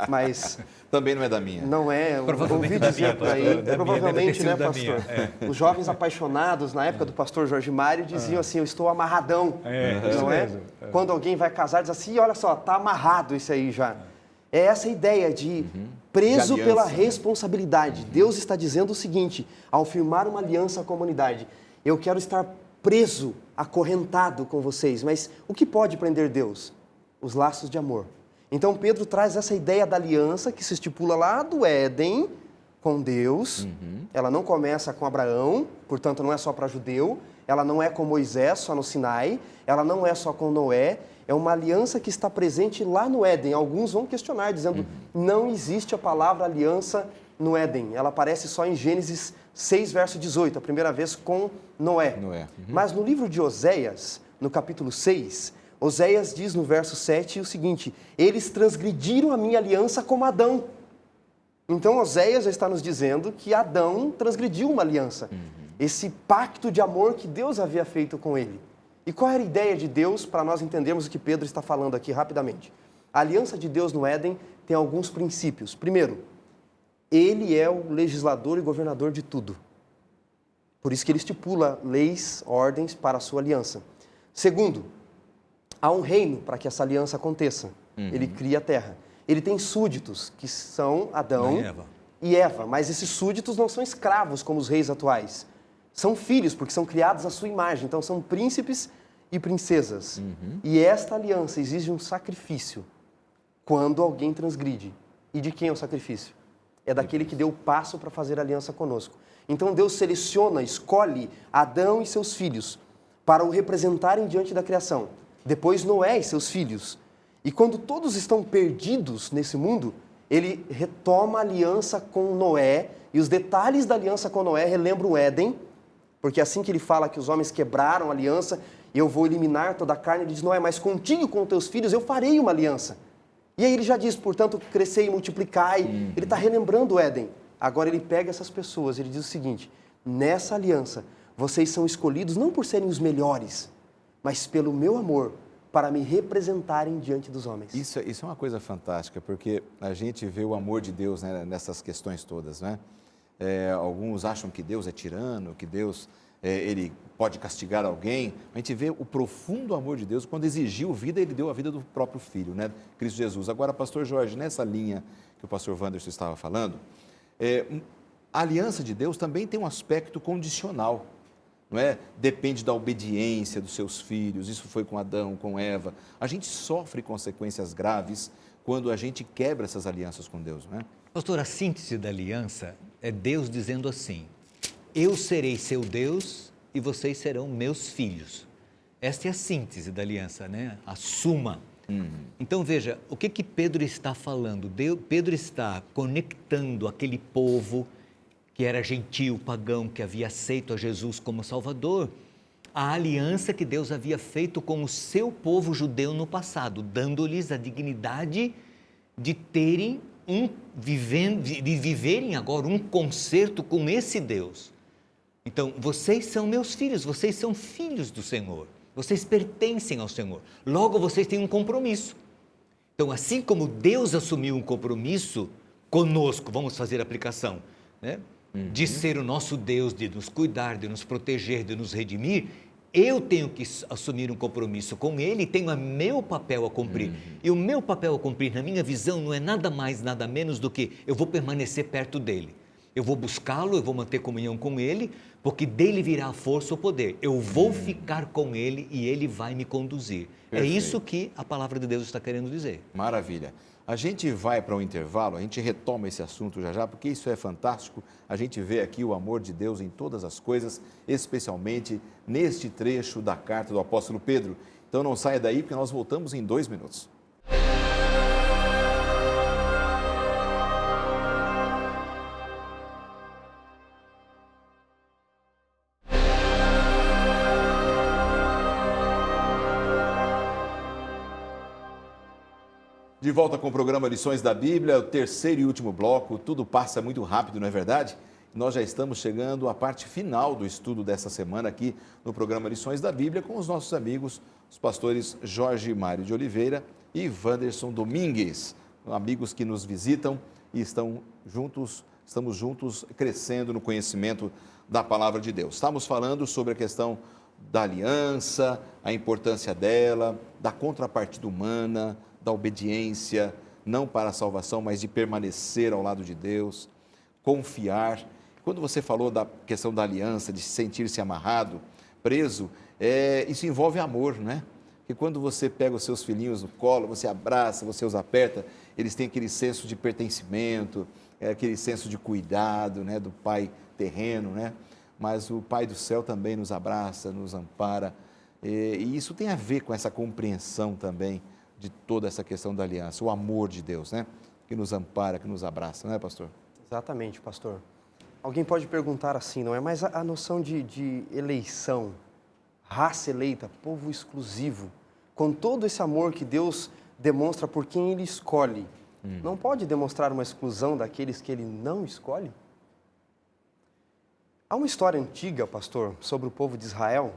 mas... Também não é da minha. Não é, provavelmente da minha, pastor. Aí, Da provavelmente, minha, né, pastor? Os jovens apaixonados, na época do pastor Jorge Mário, diziam assim, eu estou amarradão, não é? Mesmo. Quando alguém vai casar, diz assim, olha só, está amarrado isso aí já. É essa ideia de preso De aliança, pela responsabilidade. Deus está dizendo o seguinte, ao firmar uma aliança com a humanidade, eu quero estar preso, acorrentado com vocês. Mas o que pode prender Deus? Os laços de amor. Então Pedro traz essa ideia da aliança que se estipula lá do Éden com Deus. Ela não começa com Abraão, portanto não é só para judeu. Ela não é com Moisés, só no Sinai. Ela não é só com Noé. É uma aliança que está presente lá no Éden. Alguns vão questionar, dizendo, não existe a palavra aliança no Éden. Ela aparece só em Gênesis 6, verso 18, a primeira vez com Noé. Mas no livro de Oséias, no capítulo 6, Oséias diz no verso 7 o seguinte, eles transgrediram a minha aliança como Adão. Então Oséias já está nos dizendo que Adão transgrediu uma aliança. Esse pacto de amor que Deus havia feito com ele. E qual era a ideia de Deus para nós entendermos o que Pedro está falando aqui rapidamente? A aliança de Deus no Éden tem alguns princípios. Primeiro, ele é o legislador e governador de tudo. Por isso que ele estipula leis, ordens para a sua aliança. Segundo, há um reino para que essa aliança aconteça. Ele cria a terra. Ele tem súditos, que são Adão e Eva. Mas esses súditos não são escravos como os reis atuais. São filhos, porque são criados à sua imagem. Então são príncipes e princesas. E esta aliança exige um sacrifício quando alguém transgride. E de quem é o sacrifício? É daquele que deu o passo para fazer aliança conosco. Então Deus seleciona, escolhe Adão e seus filhos para o representarem diante da criação. Depois Noé e seus filhos. E quando todos estão perdidos nesse mundo, ele retoma a aliança com Noé. E os detalhes da aliança com Noé relembram o Éden, porque assim que ele fala que os homens quebraram a aliança, eu vou eliminar toda a carne, ele diz, Noé, mas contigo e com teus filhos eu farei uma aliança. E aí ele já diz, portanto, crescei e multiplicai. Ele está relembrando o Éden. Agora ele pega essas pessoas, ele diz o seguinte, nessa aliança, vocês são escolhidos não por serem os melhores, mas pelo meu amor, para me representarem diante dos homens. Isso é uma coisa fantástica, porque a gente vê o amor de Deus, né, nessas questões todas, né? Alguns acham que Deus é tirano, que Deus ele pode castigar alguém. A gente vê o profundo amor de Deus, quando exigiu vida, ele deu a vida do próprio Filho, né? Cristo Jesus. Agora, pastor Jorge, nessa linha que o pastor Wanderson estava falando, a aliança de Deus também tem um aspecto condicional, não é? Depende da obediência dos seus filhos, isso foi com Adão, com Eva. A gente sofre consequências graves quando a gente quebra essas alianças com Deus, não é? Pastor, a síntese da aliança é Deus dizendo assim, eu serei seu Deus e vocês serão meus filhos. Esta é a síntese da aliança, né? A suma. Então veja, o que Pedro está falando? Pedro está conectando aquele povo que era gentil, pagão, que havia aceito a Jesus como Salvador, a aliança que Deus havia feito com o seu povo judeu no passado, dando-lhes a dignidade de terem de viverem agora um concerto com esse Deus. Então, vocês são meus filhos, vocês são filhos do Senhor. Vocês pertencem ao Senhor. Logo, vocês têm um compromisso. Então, assim como Deus assumiu um compromisso conosco, vamos fazer a aplicação, né? De ser o nosso Deus, de nos cuidar, de nos proteger, de nos redimir, eu tenho que assumir um compromisso com Ele e tenho o meu papel a cumprir. E o meu papel a cumprir, na minha visão, não é nada mais, nada menos do que eu vou permanecer perto dEle. Eu vou buscá-lo, eu vou manter comunhão com Ele, porque dele virá a força ou o poder. Eu vou ficar com Ele e Ele vai me conduzir. Perfeito. É isso que a palavra de Deus está querendo dizer. Maravilha. A gente vai para um intervalo, a gente retoma esse assunto já, porque isso é fantástico. A gente vê aqui o amor de Deus em todas as coisas, especialmente neste trecho da carta do apóstolo Pedro. Então não saia daí, porque nós voltamos em 2 minutos. De volta com o programa Lições da Bíblia, o terceiro e último bloco. Tudo passa muito rápido, não é verdade? Nós já estamos chegando à parte final do estudo dessa semana aqui no programa Lições da Bíblia com os nossos amigos, os pastores Jorge Mário de Oliveira e Wanderson Domingues, amigos que nos visitam e estamos juntos crescendo no conhecimento da palavra de Deus. Estamos falando sobre a questão da aliança, a importância dela, da contrapartida humana, da obediência, não para a salvação, mas de permanecer ao lado de Deus, confiar. Quando você falou da questão da aliança, de sentir-se amarrado, preso, isso envolve amor, né? Porque quando você pega os seus filhinhos no colo, você abraça, você os aperta, eles têm aquele senso de pertencimento, aquele senso de cuidado, né, do pai terreno, né? Mas o Pai do céu também nos abraça, nos ampara, e isso tem a ver com essa compreensão também de toda essa questão da aliança, o amor de Deus, né? Que nos ampara, que nos abraça, não é, pastor? Exatamente, pastor. Alguém pode perguntar assim, não é? Mas a noção de eleição, raça eleita, povo exclusivo, com todo esse amor que Deus demonstra por quem Ele escolhe, não pode demonstrar uma exclusão daqueles que Ele não escolhe? Há uma história antiga, pastor, sobre o povo de Israel.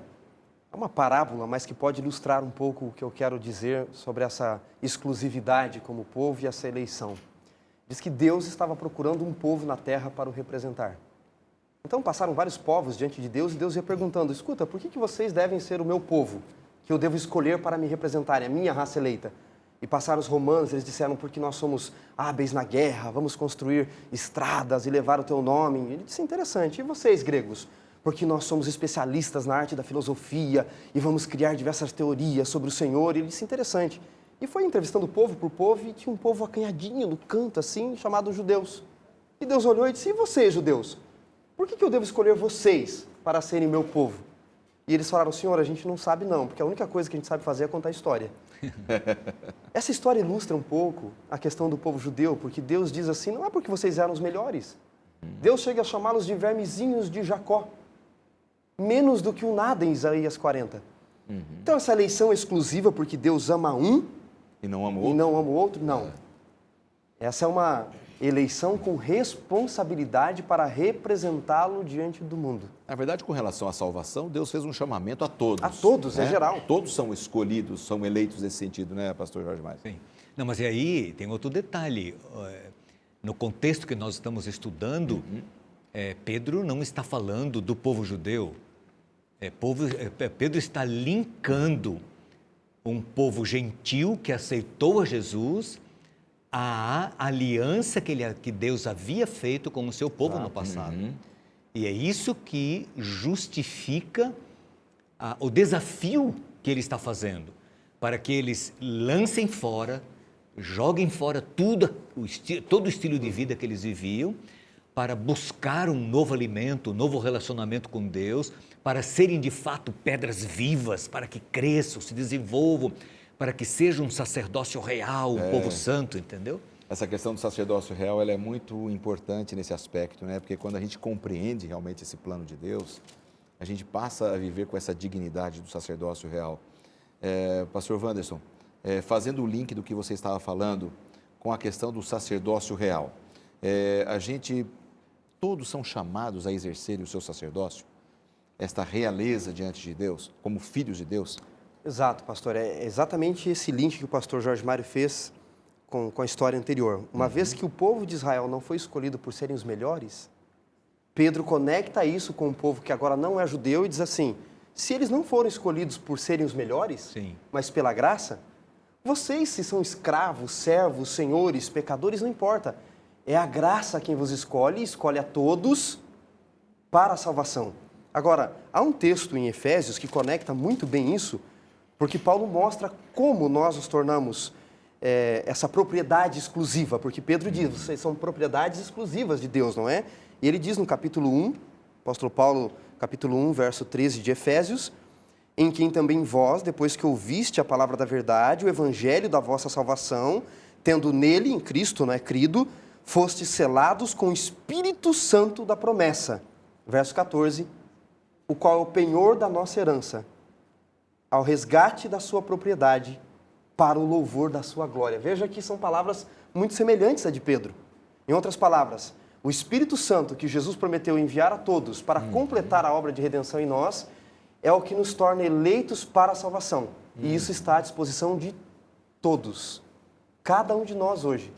É uma parábola, mas que pode ilustrar um pouco o que eu quero dizer sobre essa exclusividade como povo e essa eleição. Diz que Deus estava procurando um povo na terra para o representar. Então passaram vários povos diante de Deus e Deus ia perguntando, escuta, por que vocês devem ser o meu povo, que eu devo escolher para me representar, é a minha raça eleita? E passaram os romanos, eles disseram, porque nós somos hábeis na guerra, vamos construir estradas e levar o teu nome. Ele disse, interessante, e vocês, gregos? Porque nós somos especialistas na arte da filosofia e vamos criar diversas teorias sobre o Senhor. E ele disse, interessante. E foi entrevistando povo por povo e tinha um povo acanhadinho no canto, assim, chamado judeus. E Deus olhou e disse, e vocês, judeus? Por que eu devo escolher vocês para serem meu povo? E eles falaram, Senhor, a gente não sabe não, porque a única coisa que a gente sabe fazer é contar história. Essa história ilustra um pouco a questão do povo judeu, porque Deus diz assim, não é porque vocês eram os melhores. Deus chega a chamá-los de vermezinhos de Jacó. Menos do que um nada em Isaías 40. Então, essa eleição é exclusiva porque Deus ama um e não ama o outro? Não. Essa é uma eleição com responsabilidade para representá-lo diante do mundo. Na verdade, com relação à salvação, Deus fez um chamamento a todos. A todos, né? É geral. Todos são escolhidos, são eleitos nesse sentido, né, pastor Jorge Mário? Sim. Não, mas e aí tem outro detalhe. No contexto que nós estamos estudando, Pedro não está falando do povo judeu. Pedro está linkando um povo gentil que aceitou a Jesus à aliança que Deus havia feito com o seu povo no passado. E é isso que justifica o desafio que ele está fazendo, para que eles lancem fora, joguem fora todo o estilo de vida que eles viviam, para buscar um novo alimento, um novo relacionamento com Deus, para serem de fato pedras vivas, para que cresçam, se desenvolvam, para que seja um sacerdócio real, um povo santo, entendeu? Essa questão do sacerdócio real, ela é muito importante nesse aspecto, né? Porque quando a gente compreende realmente esse plano de Deus, a gente passa a viver com essa dignidade do sacerdócio real. Pastor Wanderson, fazendo o link do que você estava falando com a questão do sacerdócio real, todos são chamados a exercerem o seu sacerdócio. esta realeza diante de Deus, como filhos de Deus? Exato, pastor. É exatamente esse link que o pastor Jorge Mário fez com a história anterior. Uma vez que o povo de Israel não foi escolhido por serem os melhores, Pedro conecta isso com o povo que agora não é judeu e diz assim, se eles não foram escolhidos por serem os melhores, Sim. mas pela graça, vocês, se são escravos, servos, senhores, pecadores, não importa. É a graça quem vos escolhe, escolhe a todos para a salvação. Agora, há um texto em Efésios que conecta muito bem isso, porque Paulo mostra como nós nos tornamos essa propriedade exclusiva, porque Pedro diz, vocês são propriedades exclusivas de Deus, não é? E ele diz no capítulo 1, apóstolo Paulo, capítulo 1, verso 13 de Efésios, em quem também vós, depois que ouviste a palavra da verdade, o evangelho da vossa salvação, tendo nele, em Cristo, não é, crido, fostes selados com o Espírito Santo da promessa. Verso 14, o qual é o penhor da nossa herança, ao resgate da sua propriedade, para o louvor da sua glória. Veja que são palavras muito semelhantes à de Pedro. Em outras palavras, o Espírito Santo que Jesus prometeu enviar a todos para completar a obra de redenção em nós, é o que nos torna eleitos para a salvação. E isso está à disposição de todos. Cada um de nós hoje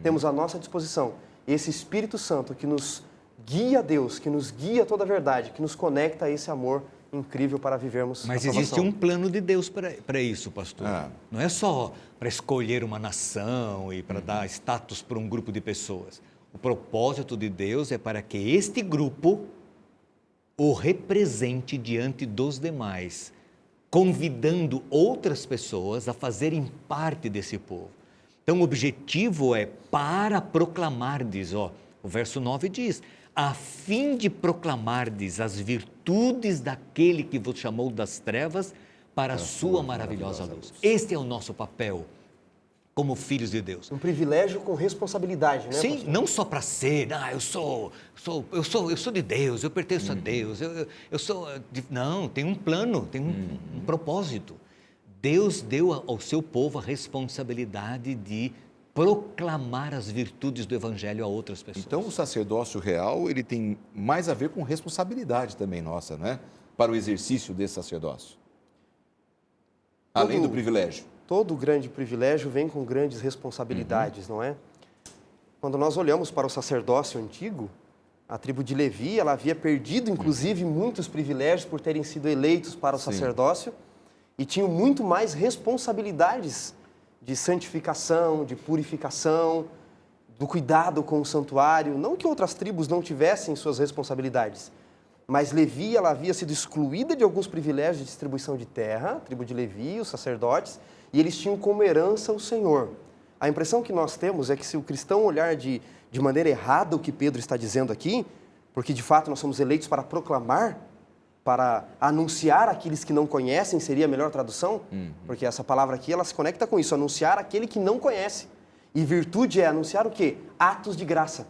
temos à nossa disposição esse Espírito Santo que nos guia a Deus, que nos guia a toda a verdade, que nos conecta a esse amor incrível para vivermos Mas a salvação. existe um plano de Deus para isso, pastor. Não é só para escolher uma nação e para dar status para um grupo de pessoas. O propósito de Deus é para que este grupo o represente diante dos demais, convidando outras pessoas a fazerem parte desse povo. Então, o objetivo é para proclamardes, o verso 9 diz, a fim de proclamardes as virtudes daquele que vos chamou das trevas para a sua maravilhosa luz. Este é o nosso papel como filhos de Deus. Um privilégio com responsabilidade, né, Sim, pastor? não só para ser, eu sou de Deus, eu pertenço a Deus, eu sou... Não, tem um plano, tem um propósito. Deus deu ao seu povo a responsabilidade de proclamar as virtudes do Evangelho a outras pessoas. Então, o sacerdócio real, ele tem mais a ver com responsabilidade também nossa, né? Para o exercício desse sacerdócio. Além do privilégio. Todo grande privilégio vem com grandes responsabilidades, não é? Quando nós olhamos para o sacerdócio antigo, a tribo de Levi, ela havia perdido, inclusive, muitos privilégios por terem sido eleitos para o sacerdócio e tinham muito mais responsabilidades de santificação, de purificação, do cuidado com o santuário. Não que outras tribos não tivessem suas responsabilidades, mas Levi, ela havia sido excluída de alguns privilégios de distribuição de terra, a tribo de Levi, os sacerdotes, e eles tinham como herança o Senhor. A impressão que nós temos é que se o cristão olhar de maneira errada o que Pedro está dizendo aqui, porque de fato nós somos eleitos para proclamar, para anunciar aqueles que não conhecem, seria a melhor tradução, porque essa palavra aqui, ela se conecta com isso, anunciar aquele que não conhece. E virtude é anunciar o quê? Atos de graça.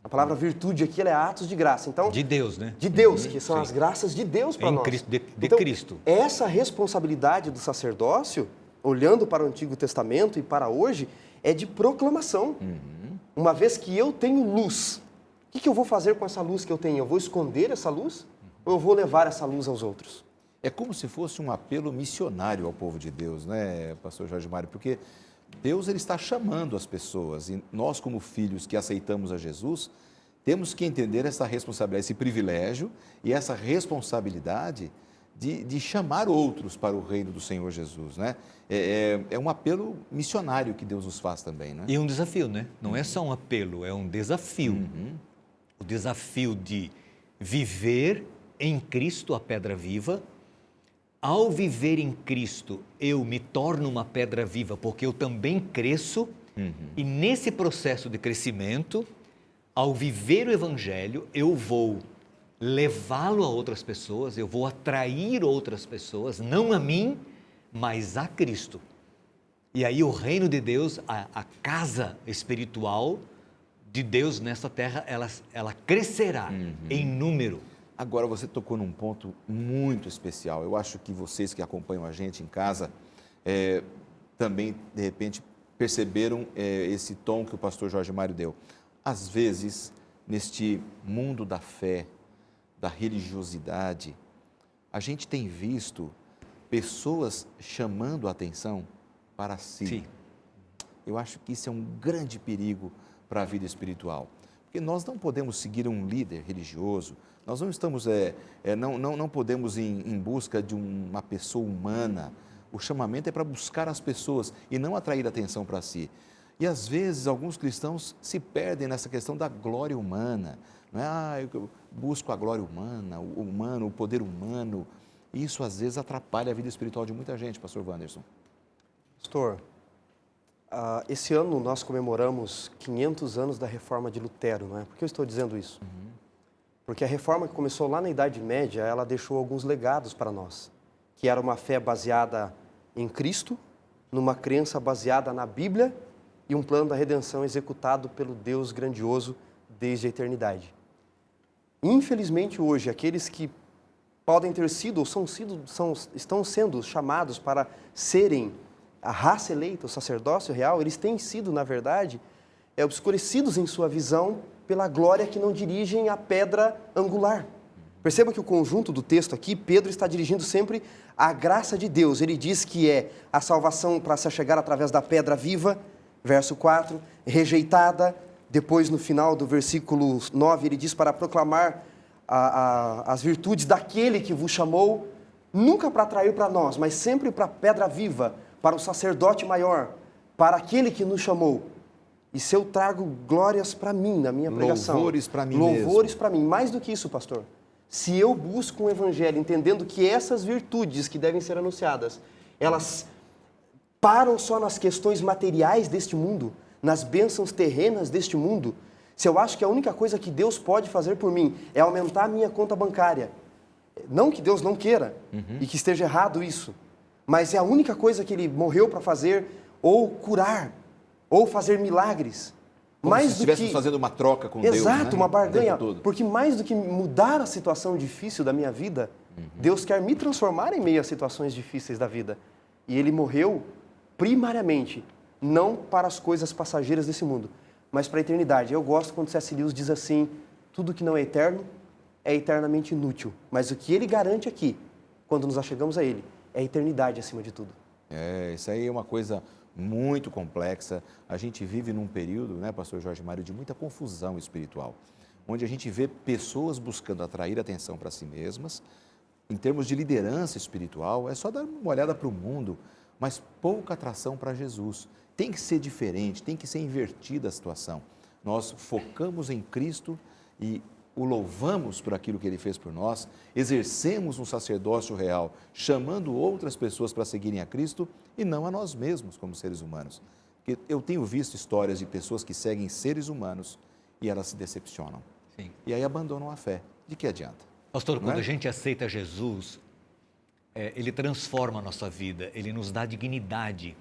A palavra virtude aqui, ela é atos de graça. Então, De Deus, né? de Deus, que são as graças de Deus para nós. Cristo, de Então, Cristo. essa responsabilidade do sacerdócio, olhando para o Antigo Testamento e para hoje, é de proclamação. Uma vez que eu tenho luz, o que eu vou fazer com essa luz que eu tenho? Eu vou esconder essa luz ou eu vou levar essa luz aos outros? É como se fosse um apelo missionário ao povo de Deus, né, pastor Jorge Mário? Porque Deus, ele está chamando as pessoas e nós, como filhos que aceitamos a Jesus, temos que entender essa responsabilidade, esse privilégio e essa responsabilidade de chamar outros para o reino do Senhor Jesus, né? É um apelo missionário que Deus nos faz também, né? E um desafio, né? Não é só um apelo, é um desafio. O desafio de viver em Cristo a pedra viva. Ao viver em Cristo, eu me torno uma pedra viva, porque eu também cresço. E nesse processo de crescimento, ao viver o Evangelho, eu vou levá-lo a outras pessoas, eu vou atrair outras pessoas, não a mim, mas a Cristo. E aí o reino de Deus, a casa espiritual de Deus nessa terra, ela crescerá em número. Agora você tocou num ponto muito especial. Eu acho que vocês que acompanham a gente em casa também, de repente, perceberam esse tom que o pastor Jorge Mário deu. Às vezes, neste mundo da fé, da religiosidade, a gente tem visto pessoas chamando a atenção para si. Sim. Eu acho que isso é um grande perigo para a vida espiritual. Porque nós não podemos seguir um líder religioso, nós não estamos, não podemos ir em busca de uma pessoa humana. O chamamento é para buscar as pessoas e não atrair atenção para si. E às vezes alguns cristãos se perdem nessa questão da glória humana. Não é, eu busco a glória humana, o poder humano. Isso às vezes atrapalha a vida espiritual de muita gente, pastor Wanderson. Pastor, esse ano nós comemoramos 500 anos da reforma de Lutero, não é? Por que eu estou dizendo isso? Porque a reforma que começou lá na Idade Média, ela deixou alguns legados para nós, que era uma fé baseada em Cristo, numa crença baseada na Bíblia e um plano da redenção executado pelo Deus grandioso desde a eternidade. Infelizmente hoje, aqueles que podem ter sido ou estão sendo chamados para serem a raça eleita, o sacerdócio real, eles têm sido, na verdade, obscurecidos em sua visão pela glória que não dirigem a pedra angular. Perceba que o conjunto do texto aqui, Pedro está dirigindo sempre a graça de Deus. Ele diz que é a salvação para se chegar através da pedra viva, verso 4, rejeitada. Depois, no final do versículo 9, ele diz para proclamar as virtudes daquele que vos chamou, nunca para atrair para nós, mas sempre para a pedra viva, para o sacerdote maior, para aquele que nos chamou. E se eu trago glórias para mim, na minha pregação. Louvores para mim Louvores para mim. Mais do que isso, pastor. Se eu busco um evangelho entendendo que essas virtudes que devem ser anunciadas, elas param só nas questões materiais deste mundo, nas bênçãos terrenas deste mundo, se eu acho que a única coisa que Deus pode fazer por mim é aumentar a minha conta bancária, não que Deus não queira e que esteja errado isso, mas é a única coisa que Ele morreu para fazer, ou curar, ou fazer milagres. Como se estivéssemos fazendo uma troca com Deus. Exato, né? uma barganha. Porque mais do que mudar a situação difícil da minha vida, Deus quer me transformar em meio a situações difíceis da vida. E Ele morreu primariamente, não para as coisas passageiras desse mundo, mas para a eternidade. Eu gosto quando C.S. Lewis diz assim, tudo que não é eterno é eternamente inútil. Mas o que Ele garante aqui, quando nos achegamos a Ele, é a eternidade acima de tudo. Isso aí é uma coisa muito complexa. A gente vive num período, né, pastor Jorge Mário, de muita confusão espiritual, onde a gente vê pessoas buscando atrair atenção para si mesmas. Em termos de liderança espiritual, é só dar uma olhada para o mundo, mas pouca atração para Jesus. Tem que ser diferente, tem que ser invertida a situação. Nós focamos em Cristo e o louvamos por aquilo que Ele fez por nós, exercemos um sacerdócio real, chamando outras pessoas para seguirem a Cristo e não a nós mesmos como seres humanos. Porque eu tenho visto histórias de pessoas que seguem seres humanos e elas se decepcionam. Sim. E aí abandonam a fé. De que adianta? Pastor, quando a gente aceita Jesus, Ele transforma a nossa vida, Ele nos dá dignidade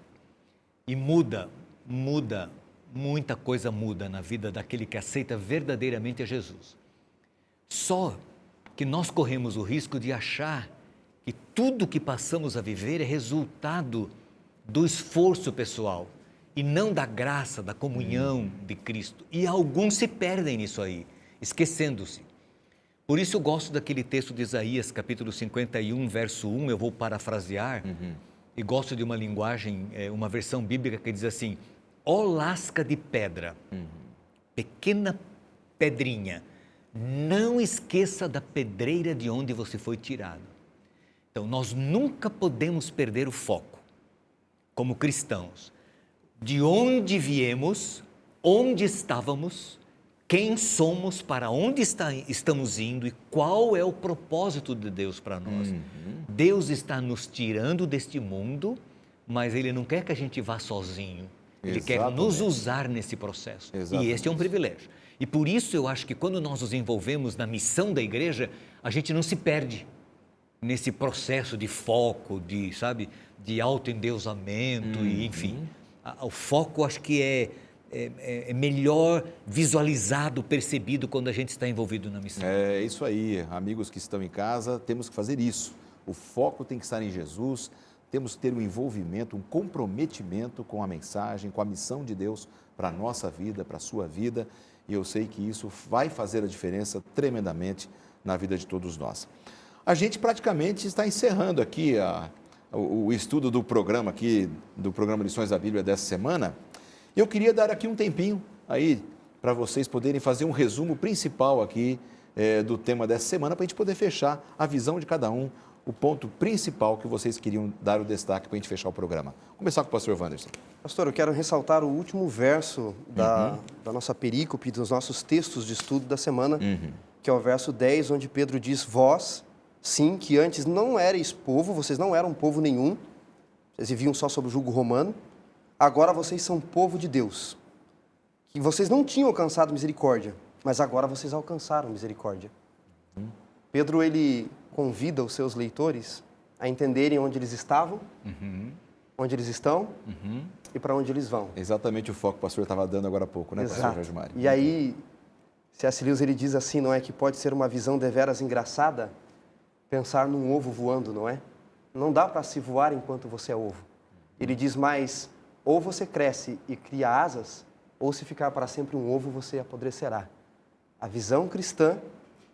e muita coisa muda na vida daquele que aceita verdadeiramente a Jesus. Só que nós corremos o risco de achar que tudo que passamos a viver é resultado do esforço pessoal e não da graça, da comunhão de Cristo. E alguns se perdem nisso aí, esquecendo-se. Por isso eu gosto daquele texto de Isaías, capítulo 51, verso 1, eu vou parafrasear, e gosto de uma linguagem, uma versão bíblica que diz assim, ó lasca de pedra, pequena pedrinha, não esqueça da pedreira de onde você foi tirado. Então, nós nunca podemos perder o foco, como cristãos, de onde viemos, onde estávamos, quem somos, para onde estamos indo e qual é o propósito de Deus para nós. Deus está nos tirando deste mundo, mas Ele não quer que a gente vá sozinho. Ele quer nos usar nesse processo. E este é um privilégio. E por isso eu acho que quando nós nos envolvemos na missão da igreja, a gente não se perde nesse processo de foco, de autoendeusamento, e enfim. O foco acho que é melhor visualizado, percebido quando a gente está envolvido na missão. É isso aí, amigos que estão em casa, temos que fazer isso. O foco tem que estar em Jesus, temos que ter um envolvimento, um comprometimento com a mensagem, com a missão de Deus para a nossa vida, para a sua vida. E eu sei que isso vai fazer a diferença tremendamente na vida de todos nós. A gente praticamente está encerrando aqui o estudo do programa Lições da Bíblia dessa semana. Eu queria dar aqui um tempinho aí para vocês poderem fazer um resumo principal aqui do tema dessa semana, para a gente poder fechar a visão de cada um, o ponto principal que vocês queriam dar o destaque para a gente fechar o programa. Vou começar com o pastor Wanderson. Pastor, eu quero ressaltar o último verso da nossa perícope, dos nossos textos de estudo da semana, que é o verso 10, onde Pedro diz: vós, sim, que antes não erais povo, vocês não eram povo nenhum, vocês viviam só sob o jugo romano, agora vocês são povo de Deus. Que vocês não tinham alcançado misericórdia, mas agora vocês alcançaram misericórdia. Pedro, ele convida os seus leitores a entenderem onde eles estavam, onde eles estão e para onde eles vão. Exatamente o foco que o pastor estava dando agora há pouco, né, pastor Jorge Mário? E aí, C.S. Lewis, ele diz assim, não é, que pode ser uma visão deveras engraçada pensar num ovo voando, não é? Não dá para se voar enquanto você é ovo. Ele diz mais, ou você cresce e cria asas, ou se ficar para sempre um ovo, você apodrecerá. A visão cristã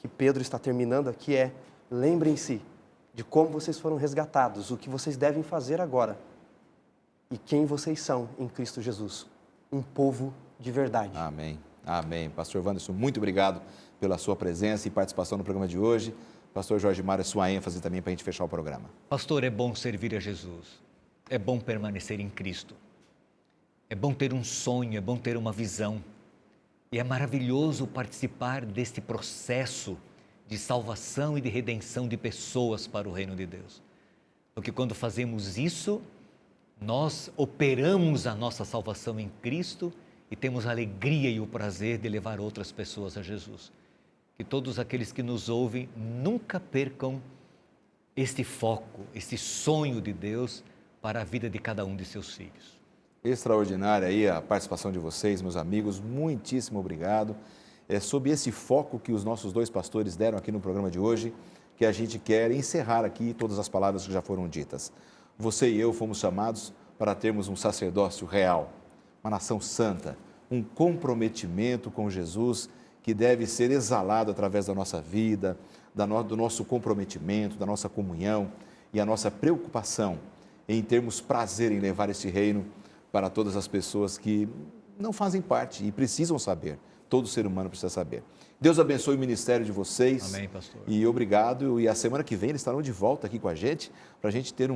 que Pedro está terminando aqui é: lembrem-se de como vocês foram resgatados, o que vocês devem fazer agora e quem vocês são em Cristo Jesus, um povo de verdade. Amém, amém. Pastor Wanderson, muito obrigado pela sua presença e participação no programa de hoje. Pastor Jorge Mário, sua ênfase também para a gente fechar o programa. Pastor, é bom servir a Jesus, é bom permanecer em Cristo, é bom ter um sonho, é bom ter uma visão, e é maravilhoso participar deste processo de salvação e de redenção de pessoas para o reino de Deus. Porque quando fazemos isso, nós operamos a nossa salvação em Cristo e temos a alegria e o prazer de levar outras pessoas a Jesus. Que todos aqueles que nos ouvem nunca percam este foco, este sonho de Deus para a vida de cada um de seus filhos. Extraordinária aí a participação de vocês, meus amigos, muitíssimo obrigado. É sob esse foco que os nossos dois pastores deram aqui no programa de hoje, que a gente quer encerrar aqui todas as palavras que já foram ditas. Você e eu fomos chamados para termos um sacerdócio real, uma nação santa, um comprometimento com Jesus que deve ser exalado através da nossa vida, do nosso comprometimento, da nossa comunhão e a nossa preocupação em termos prazer em levar este reino para todas as pessoas que não fazem parte e precisam saber. Todo ser humano precisa saber. Deus abençoe o ministério de vocês. Amém, pastor. E obrigado. E a semana que vem eles estarão de volta aqui com a gente, para a gente ter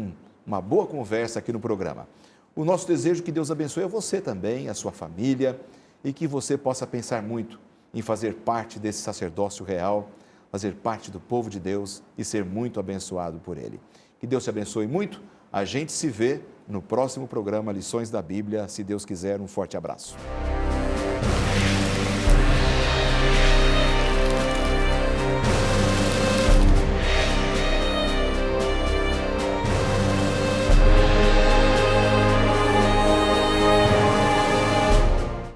uma boa conversa aqui no programa. O nosso desejo é que Deus abençoe a você também, a sua família, e que você possa pensar muito em fazer parte desse sacerdócio real, fazer parte do povo de Deus e ser muito abençoado por Ele. Que Deus te abençoe muito. A gente se vê no próximo programa Lições da Bíblia, se Deus quiser. Um forte abraço.